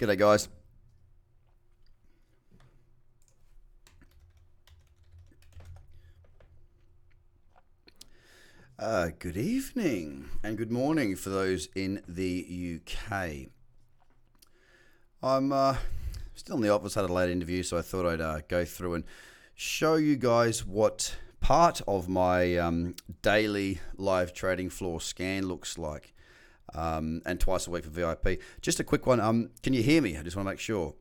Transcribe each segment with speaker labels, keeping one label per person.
Speaker 1: G'day, guys. Good evening and good morning for those in the UK. I'm still in the office, had a late interview, so I thought I'd go through and show you guys what part of my daily live trading floor scan looks like, and twice a week for VIP. Just a quick one. Can you hear me? I just want to make sure.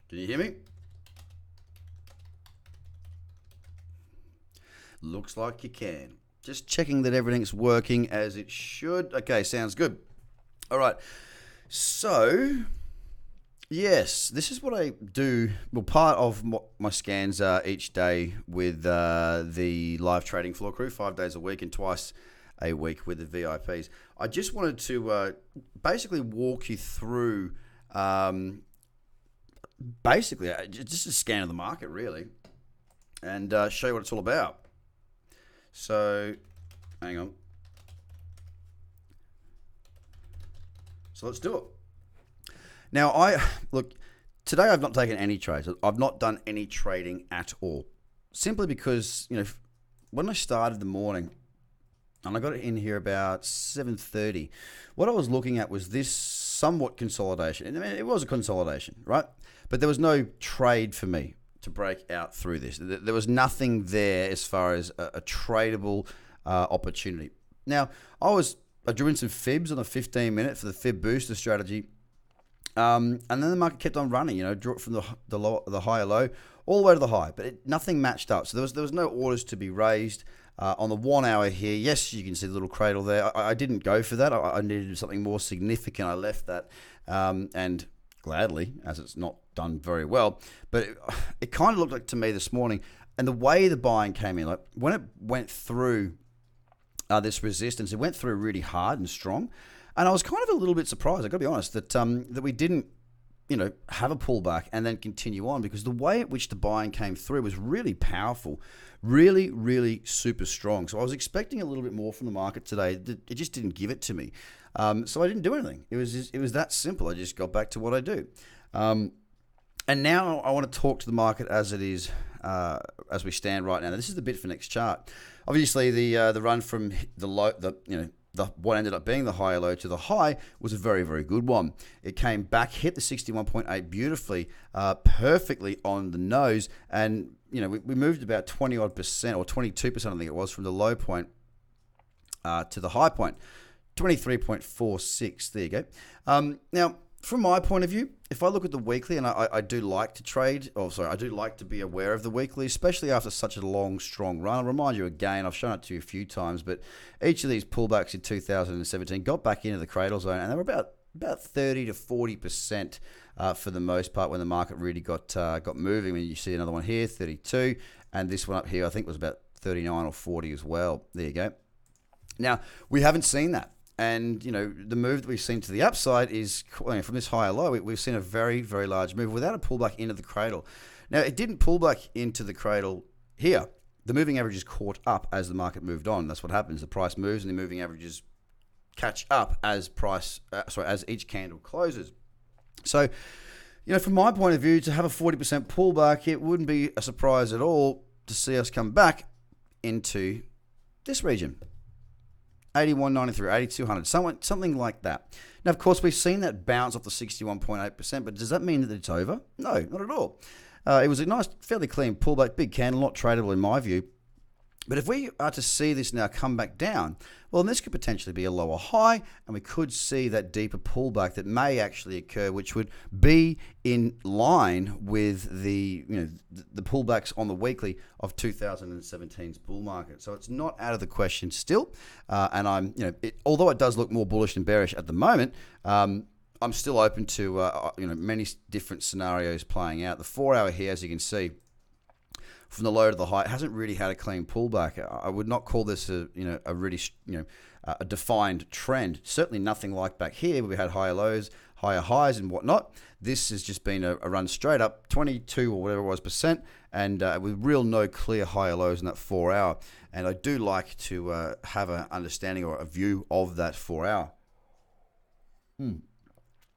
Speaker 1: Can you hear me? Looks like you can. Just checking that everything's working as it should. Okay, sounds good. All right. So, yes, this is what I do. Well, part of my scans are each day with the live trading floor crew, 5 days a week and twice a week with the VIPs. I just wanted to basically walk you through basically just a scan of the market, really, and show you what it's all about. So, hang on. So let's do it. Now, look, today I've not taken any trades. I've not done any trading at all, simply because, when I started the morning, and I got it in here about 7:30, what I was looking at was this somewhat consolidation. And I mean, it was a consolidation, right? But there was no trade for me to break out through this. There was nothing there as far as a tradable opportunity. Now, I drew in some fibs on a 15-minute for the fib booster strategy, and then the market kept on running. Drew it from the higher low all the way to the high, but nothing matched up. So there was no orders to be raised. On the 1 hour here, yes, you can see the little cradle there. I didn't go for that. I needed something more significant. I left that, and gladly, as it's not done very well. But it kind of looked like to me this morning, and the way the buying came in, like when it went through this resistance, it went through really hard and strong. And I was kind of a little bit surprised, I've got to be honest, that we didn't have a pullback and then continue on, because the way at which the buying came through was really powerful, really, really super strong. So I was expecting a little bit more from the market today. It just didn't give it to me. So I didn't do anything. It was that simple. I just got back to what I do. And now I want to talk to the market as it is, as we stand right now. Now, this is the bid for next chart. Obviously, the run from the low, what ended up being the higher low to the high was a very, very good one. It came back, hit the 61.8 beautifully, perfectly on the nose, and we moved about 20% or 22%, I think it was, from the low point to the high point, 23.46. There you go. Now, from my point of view, if I look at the weekly, and I do like to trade, I do like to be aware of the weekly, especially after such a long, strong run. I'll remind you again, I've shown it to you a few times, but each of these pullbacks in 2017 got back into the cradle zone, and they were about 30 to 40% for the most part when the market really got moving. I mean, you see another one here, 32, and this one up here I think was about 39 or 40 as well. There you go. Now, we haven't seen that. And, the move that we've seen to the upside is, from this higher low, we've seen a very, very large move without a pullback into the cradle. Now, it didn't pull back into the cradle here. The moving averages caught up as the market moved on. That's what happens. The price moves and the moving averages catch up as each candle closes. So, from my point of view, to have a 40% pullback, it wouldn't be a surprise at all to see us come back into this region. 81.93, 8200, something like that. Now, of course, we've seen that bounce off the 61.8%, but does that mean that it's over? No, not at all. It was a nice, fairly clean pullback, big candle, not tradable in my view. But if we are to see this now come back down, well, then this could potentially be a lower high, and we could see that deeper pullback that may actually occur, which would be in line with the pullbacks on the weekly of 2017's bull market. So it's not out of the question still. And I'm, although it does look more bullish than bearish at the moment, I'm still open to many different scenarios playing out. The 4 hour here, as you can see, from the low to the high, it hasn't really had a clean pullback. I would not call this a really a defined trend. Certainly nothing like back here where we had higher lows, higher highs and whatnot. This has just been a run straight up, 22 or whatever it was percent, and with real no clear higher lows in that 4 hour. And I do like to have an understanding or a view of that 4 hour.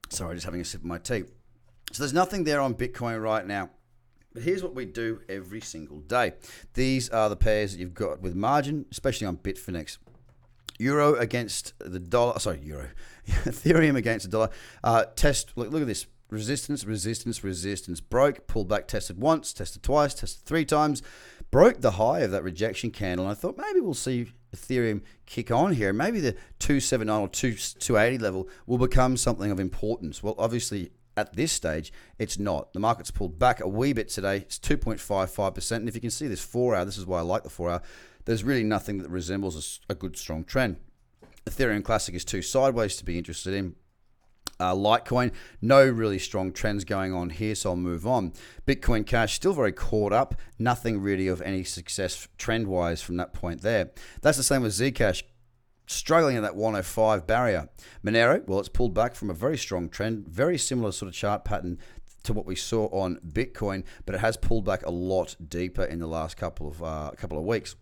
Speaker 1: Sorry, just having a sip of my tea. So there's nothing there on Bitcoin right now. But here's what we do every single day. These are the pairs that you've got with margin, especially on Bitfinex. Euro against the dollar. Sorry, euro. Ethereum against the dollar. Test. Look at this. Resistance, resistance, resistance. Broke, pulled back, tested once, tested twice, tested 3 times. Broke the high of that rejection candle. And I thought maybe we'll see Ethereum kick on here. Maybe the 279 or 280 level will become something of importance. Well, obviously, at this stage, it's not. The market's pulled back a wee bit today. It's 2.55%. And if you can see this 4 hour, this is why I like the 4 hour, there's really nothing that resembles a good, strong trend. Ethereum Classic is too sideways to be interested in. Litecoin, no really strong trends going on here, so I'll move on. Bitcoin Cash, still very caught up. Nothing really of any success trend-wise from that point there. That's the same with Zcash, struggling at that 105 barrier. Monero, well, it's pulled back from a very strong trend, very similar sort of chart pattern to what we saw on Bitcoin, but it has pulled back a lot deeper in the last couple of weeks.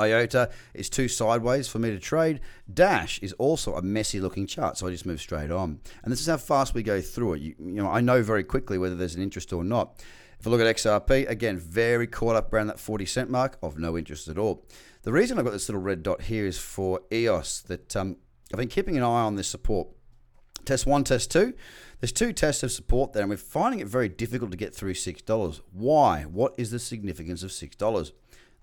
Speaker 1: IOTA is too sideways for me to trade. Dash is also a messy looking chart, so I just move straight on. And this is how fast we go through it. You know, I know very quickly whether there's an interest or not. If I look at XRP, again, very caught up around that 40 cent mark, of no interest at all. The reason I've got this little red dot here is for EOS, that I've been keeping an eye on this support. Test 1, test 2. There's 2 tests of support there, and we're finding it very difficult to get through $6. Why? What is the significance of $6?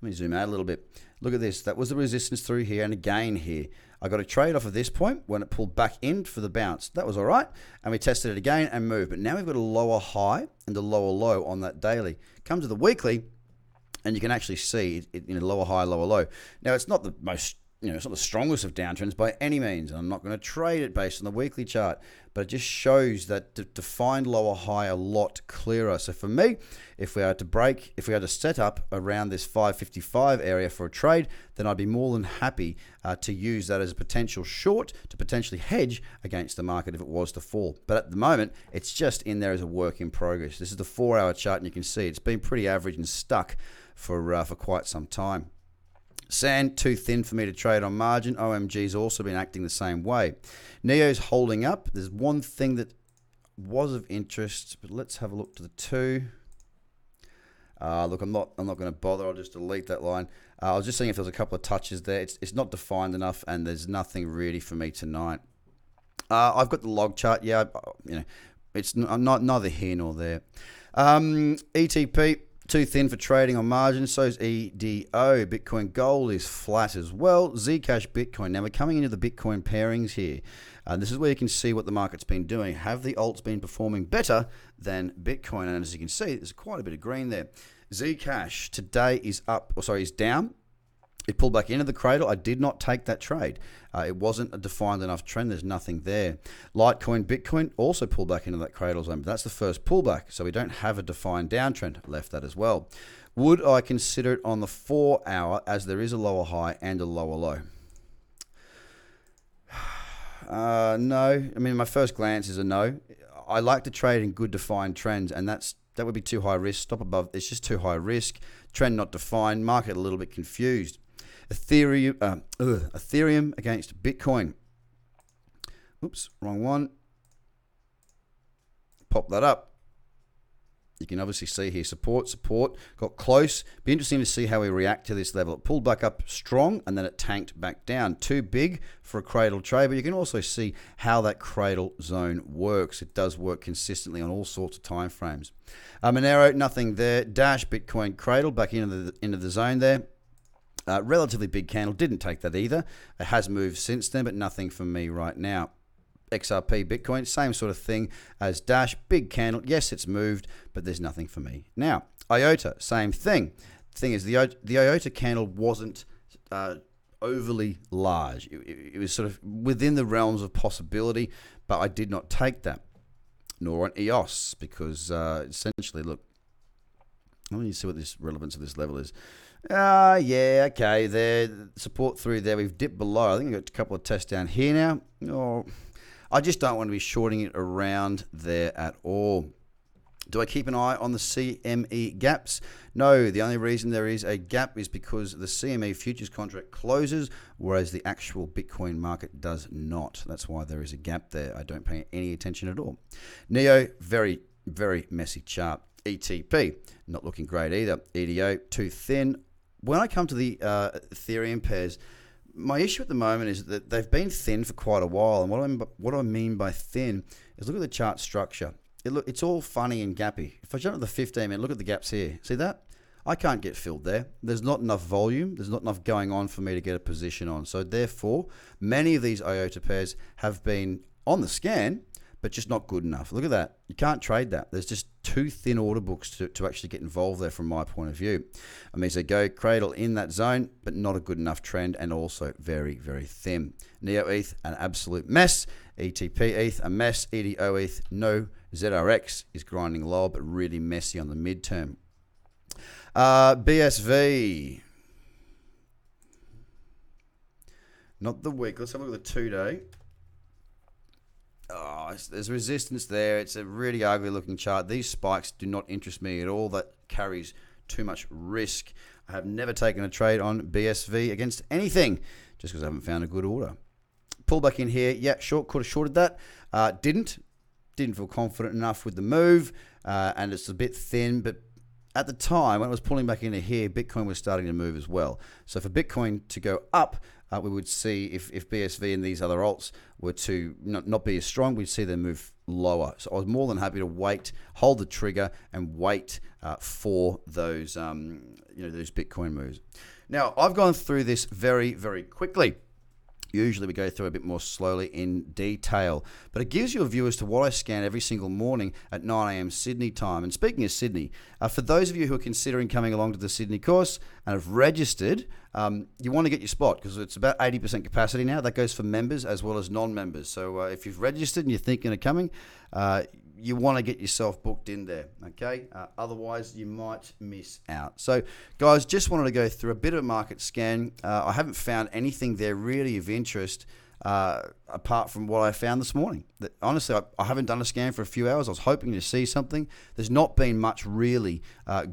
Speaker 1: Let me zoom out a little bit. Look at this. That was the resistance through here and again here. I got a trade off of this point when it pulled back in for the bounce. That was all right. And we tested it again and moved. But now we've got a lower high and a lower low on that daily. Come to the weekly, and you can actually see it, lower high, lower low. Now, it's not the most, it's not the strongest of downtrends by any means. I'm not going to trade it based on the weekly chart, but it just shows that to find lower high a lot clearer. So for me, if we are to set up around this 555 area for a trade, then I'd be more than happy to use that as a potential short to potentially hedge against the market if it was to fall. But at the moment, it's just in there as a work in progress. This is the 4 hour chart, and you can see it's been pretty average and stuck for quite some time. Sand, too thin for me to trade on margin. OMG's also been acting the same way. Neo's holding up. There's one thing that was of interest, but let's have a look to the 2. Look, I'm not going to bother. I'll just delete that line. I was just seeing if there was a couple of touches there. It's not defined enough, and there's nothing really for me tonight. I've got the log chart. Yeah, it's not neither here nor there. ETP. Too thin for trading on margin, so is EDO. Bitcoin Gold is flat as well. Zcash Bitcoin. Now we're coming into the Bitcoin pairings here. This is where you can see what the market's been doing. Have the alts been performing better than Bitcoin? And as you can see, there's quite a bit of green there. Zcash today is down. It pulled back into the cradle. I did not take that trade. It wasn't a defined enough trend. There's nothing there. Litecoin, Bitcoin also pulled back into that cradle zone. But that's the first pullback, so we don't have a defined downtrend. Left that as well. Would I consider it on the 4 hour, as there is a lower high and a lower low? No. I mean, my first glance is a no. I like to trade in good defined trends, and that would be too high risk. Stop above. It's just too high risk. Trend not defined. Market a little bit confused. Ethereum against Bitcoin. Oops, wrong one. Pop that up. You can obviously see here support, got close. Be interesting to see how we react to this level. It pulled back up strong, and then it tanked back down. Too big for a cradle trade, but you can also see how that cradle zone works. It does work consistently on all sorts of time frames. Monero, nothing there. Dash, Bitcoin, cradle back into the zone there. Relatively big candle, didn't take that either. It has moved since then, but nothing for me right now. XRP, Bitcoin, same sort of thing as Dash, big candle. Yes, it's moved, but there's nothing for me. Now, IOTA, same thing. The thing is, the IOTA candle wasn't overly large. It was sort of within the realms of possibility, but I did not take that. Nor on EOS, because essentially, look, let me see what this relevance of this level is. Yeah, okay, there, support through there. We've dipped below. I think we've got a couple of tests down here now. I just don't want to be shorting it around there at all. Do I keep an eye on the CME gaps? No, the only reason there is a gap is because the CME futures contract closes, whereas the actual Bitcoin market does not. That's why there is a gap there. I don't pay any attention at all. NEO, very, very messy chart. ETP, not looking great either. EDO, too thin. When I come to the Ethereum pairs, my issue at the moment is that they've been thin for quite a while. And what I mean by thin is look at the chart structure. It's all funny and gappy. If I jump to the 15 minute, look at the gaps here. See that? I can't get filled there. There's not enough volume. There's not enough going on for me to get a position on. So therefore, many of these IOTA pairs have been on the scan, but just not good enough. Look at that. You can't trade that. There's just too thin order books to actually get involved there from my point of view. I mean, so go cradle in that zone, but not a good enough trend, and also very, very thin. NEO ETH, an absolute mess. ETP ETH, a mess. EDO ETH, no. ZRX is grinding low, but really messy on the midterm. BSV. Not the week. Let's have a look at the 2-day. Oh, there's resistance there. It's a really ugly looking chart. These spikes do not interest me at all. That carries too much risk. I have never taken a trade on BSV against anything just because I haven't found a good order. Pull back in here. Yeah, short. Could have shorted that. Didn't feel confident enough with the move, and it's a bit thin. But at the time when it was pulling back into here, Bitcoin was starting to move as well. So for Bitcoin to go up, we would see if BSV and these other alts were to not be as strong, we'd see them move lower. So I was more than happy to wait, hold the trigger, and wait for those those Bitcoin moves. Now I've gone through this very, very quickly. Usually we go through a bit more slowly in detail, but it gives you a view as to what I scan every single morning at 9 a.m. Sydney time. And speaking of Sydney, for those of you who are considering coming along to the Sydney course and have registered, you want to get your spot because it's about 80% capacity now. That goes for members as well as non-members. So if you've registered and you're thinking of coming, you want to get yourself booked in there, okay? Otherwise, you might miss out. So, guys, just wanted to go through a bit of a market scan. I haven't found anything there really of interest apart from what I found this morning. Honestly, I haven't done a scan for a few hours. I was hoping to see something. There's not been much really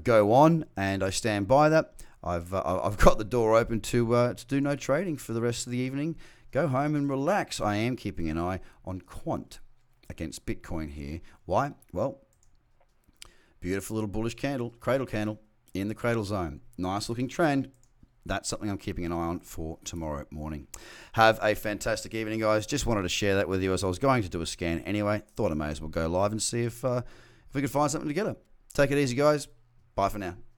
Speaker 1: go on, and I stand by that. I've got the door open to do no trading for the rest of the evening. Go home and relax. I am keeping an eye on Quant against Bitcoin here. Why? Well, beautiful little bullish candle, cradle candle in the cradle zone. Nice looking trend. That's something I'm keeping an eye on for tomorrow morning. Have a fantastic evening, guys. Just wanted to share that with you as I was going to do a scan anyway. Thought I may as well go live and see if we could find something together. Take it easy, guys. Bye for now.